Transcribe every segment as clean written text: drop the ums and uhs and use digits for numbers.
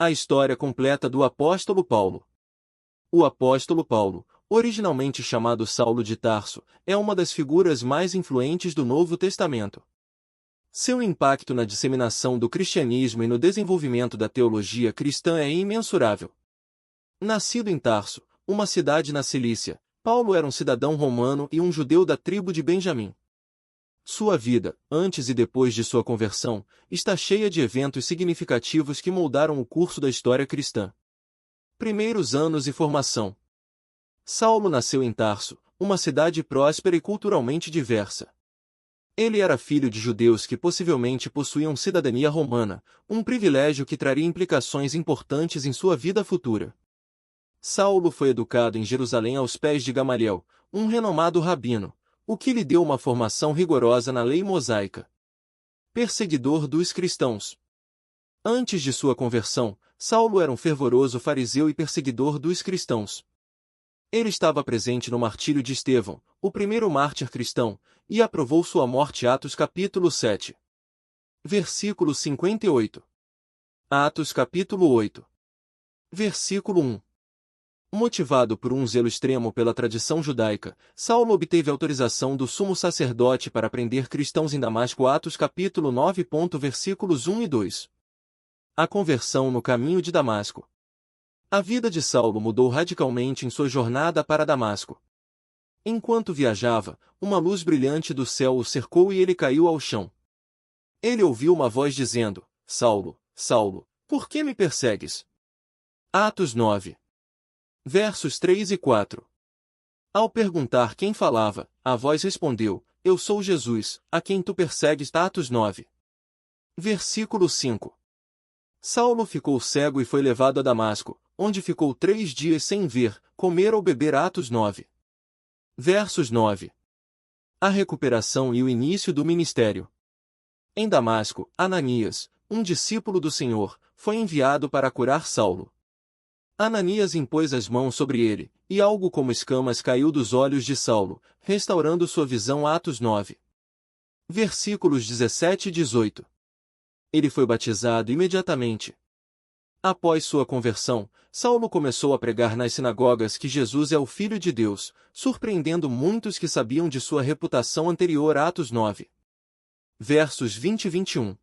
A história completa do apóstolo Paulo. O apóstolo Paulo, originalmente chamado Saulo de Tarso, é uma das figuras mais influentes do Novo Testamento. Seu impacto na disseminação do cristianismo e no desenvolvimento da teologia cristã é imensurável. Nascido em Tarso, uma cidade na Cilícia, Paulo era um cidadão romano e um judeu da tribo de Benjamim. Sua vida, antes e depois de sua conversão, está cheia de eventos significativos que moldaram o curso da história cristã. Primeiros anos e formação. Saulo nasceu em Tarso, uma cidade próspera e culturalmente diversa. Ele era filho de judeus que possivelmente possuíam cidadania romana, um privilégio que traria implicações importantes em sua vida futura. Saulo foi educado em Jerusalém aos pés de Gamaliel, um renomado rabino, o que lhe deu uma formação rigorosa na lei mosaica. Perseguidor dos cristãos. Antes de sua conversão, Saulo era um fervoroso fariseu e perseguidor dos cristãos. Ele estava presente no martírio de Estevão, o primeiro mártir cristão, e aprovou sua morte. Atos capítulo 7. Versículo 58. Atos capítulo 8. Versículo 1. Motivado por um zelo extremo pela tradição judaica, Saulo obteve autorização do sumo sacerdote para prender cristãos em Damasco. Atos capítulo 9. Versículos 1 e 2. A conversão no caminho de Damasco. A vida de Saulo mudou radicalmente em sua jornada para Damasco. Enquanto viajava, uma luz brilhante do céu o cercou e ele caiu ao chão. Ele ouviu uma voz dizendo: Saulo, Saulo, por que me persegues? Atos 9. Versos 3 e 4. Ao perguntar quem falava, a voz respondeu: Eu sou Jesus, a quem tu persegues. Atos 9. Versículo 5. Saulo ficou cego e foi levado a Damasco, onde ficou 3 dias sem ver, comer ou beber. Atos 9. Versos 9. A recuperação e o início do ministério. Em Damasco, Ananias, um discípulo do Senhor, foi enviado para curar Saulo. Ananias impôs as mãos sobre ele, e algo como escamas caiu dos olhos de Saulo, restaurando sua visão. Atos 9. Versículos 17 e 18. Ele foi batizado imediatamente. Após sua conversão, Saulo começou a pregar nas sinagogas que Jesus é o Filho de Deus, surpreendendo muitos que sabiam de sua reputação anterior. Atos 9. Versos 20 e 21.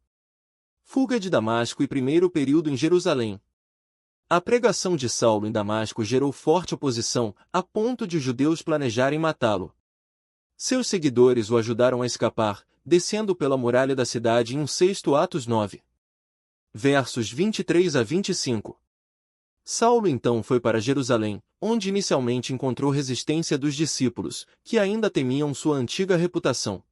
Fuga de Damasco e primeiro período em Jerusalém. A pregação de Saulo em Damasco gerou forte oposição, a ponto de os judeus planejarem matá-lo. Seus seguidores o ajudaram a escapar, descendo pela muralha da cidade em 1/6. Atos 9. Versos 23 a 25. Saulo então foi para Jerusalém, onde inicialmente encontrou resistência dos discípulos, que ainda temiam sua antiga reputação.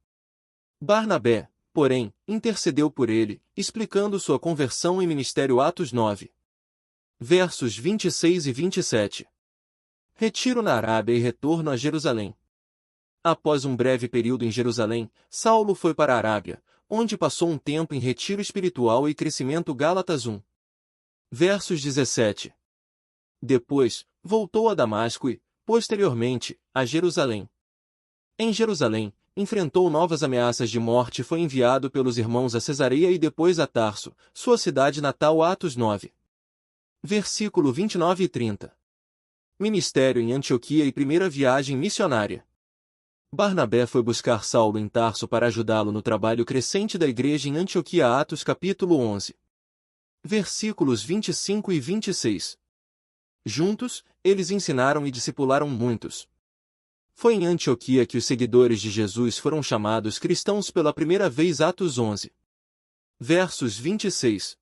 Barnabé, porém, intercedeu por ele, explicando sua conversão e ministério. Atos 9. Versos 26 e 27. Retiro na Arábia e retorno a Jerusalém. Após um breve período em Jerusalém, Saulo foi para a Arábia, onde passou um tempo em retiro espiritual e crescimento. Gálatas 1. Versos 17. Depois, voltou a Damasco e, posteriormente, a Jerusalém. Em Jerusalém, enfrentou novas ameaças de morte e foi enviado pelos irmãos a Cesareia e depois a Tarso, sua cidade natal. Atos 9. Versículo 29 e 30. Ministério em Antioquia e primeira viagem missionária. Barnabé foi buscar Saulo em Tarso para ajudá-lo no trabalho crescente da igreja em Antioquia. Atos capítulo 11. Versículos 25 e 26. Juntos, eles ensinaram e discipularam muitos. Foi em Antioquia que os seguidores de Jesus foram chamados cristãos pela primeira vez. Atos 11. Versos 26.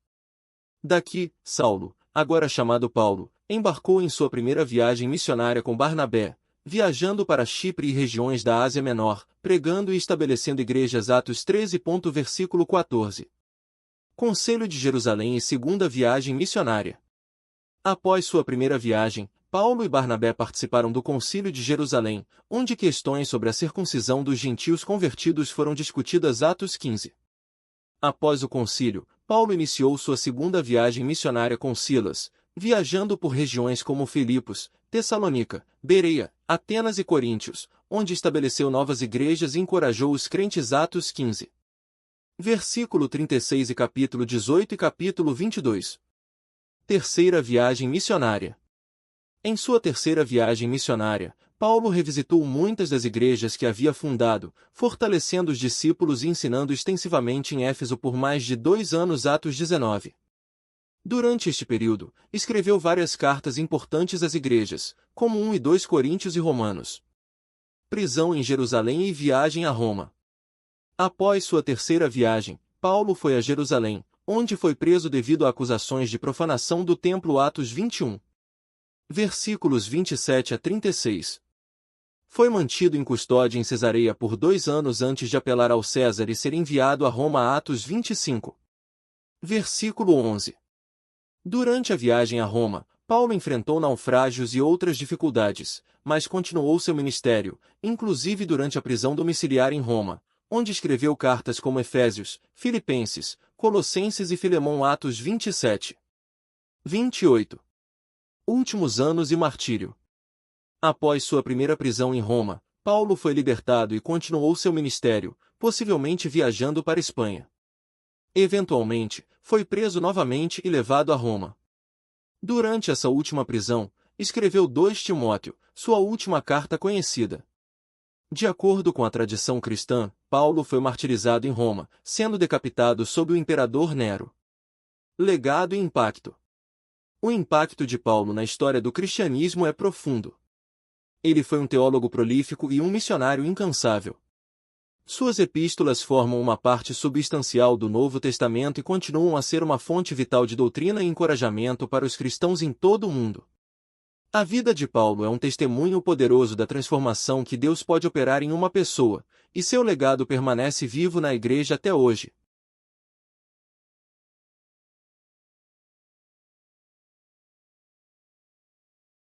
Daqui, Saulo, agora chamado Paulo, embarcou em sua primeira viagem missionária com Barnabé, viajando para Chipre e regiões da Ásia Menor, pregando e estabelecendo igrejas. Atos 13. Versículo 14. Conselho de Jerusalém e segunda viagem missionária. Após sua primeira viagem, Paulo e Barnabé participaram do Concílio de Jerusalém, onde questões sobre a circuncisão dos gentios convertidos foram discutidas. Atos 15. Após o concílio, Paulo iniciou sua segunda viagem missionária com Silas, viajando por regiões como Filipos, Tessalônica, Bereia, Atenas e Coríntios, onde estabeleceu novas igrejas e encorajou os crentes. Atos 15. Versículo 36 e capítulo 18 e capítulo 22. Terceira viagem missionária. Em sua terceira viagem missionária, Paulo revisitou muitas das igrejas que havia fundado, fortalecendo os discípulos e ensinando extensivamente em Éfeso por mais de 2 anos. Atos 19. Durante este período, escreveu várias cartas importantes às igrejas, como 1 e 2 Coríntios e Romanos. Prisão em Jerusalém e viagem a Roma. Após sua terceira viagem, Paulo foi a Jerusalém, onde foi preso devido a acusações de profanação do templo. Atos 21. Versículos 27 a 36. Foi mantido em custódia em Cesareia por 2 anos antes de apelar ao César e ser enviado a Roma. Atos 25. Versículo 11. Durante a viagem a Roma, Paulo enfrentou naufrágios e outras dificuldades, mas continuou seu ministério, inclusive durante a prisão domiciliar em Roma, onde escreveu cartas como Efésios, Filipenses, Colossenses e Filemão. Atos 27. 28. Últimos anos e martírio. Após sua primeira prisão em Roma, Paulo foi libertado e continuou seu ministério, possivelmente viajando para a Espanha. Eventualmente, foi preso novamente e levado a Roma. Durante essa última prisão, escreveu 2 Timóteo, sua última carta conhecida. De acordo com a tradição cristã, Paulo foi martirizado em Roma, sendo decapitado sob o imperador Nero. Legado e impacto. O impacto de Paulo na história do cristianismo é profundo. Ele foi um teólogo prolífico e um missionário incansável. Suas epístolas formam uma parte substancial do Novo Testamento e continuam a ser uma fonte vital de doutrina e encorajamento para os cristãos em todo o mundo. A vida de Paulo é um testemunho poderoso da transformação que Deus pode operar em uma pessoa, e seu legado permanece vivo na Igreja até hoje.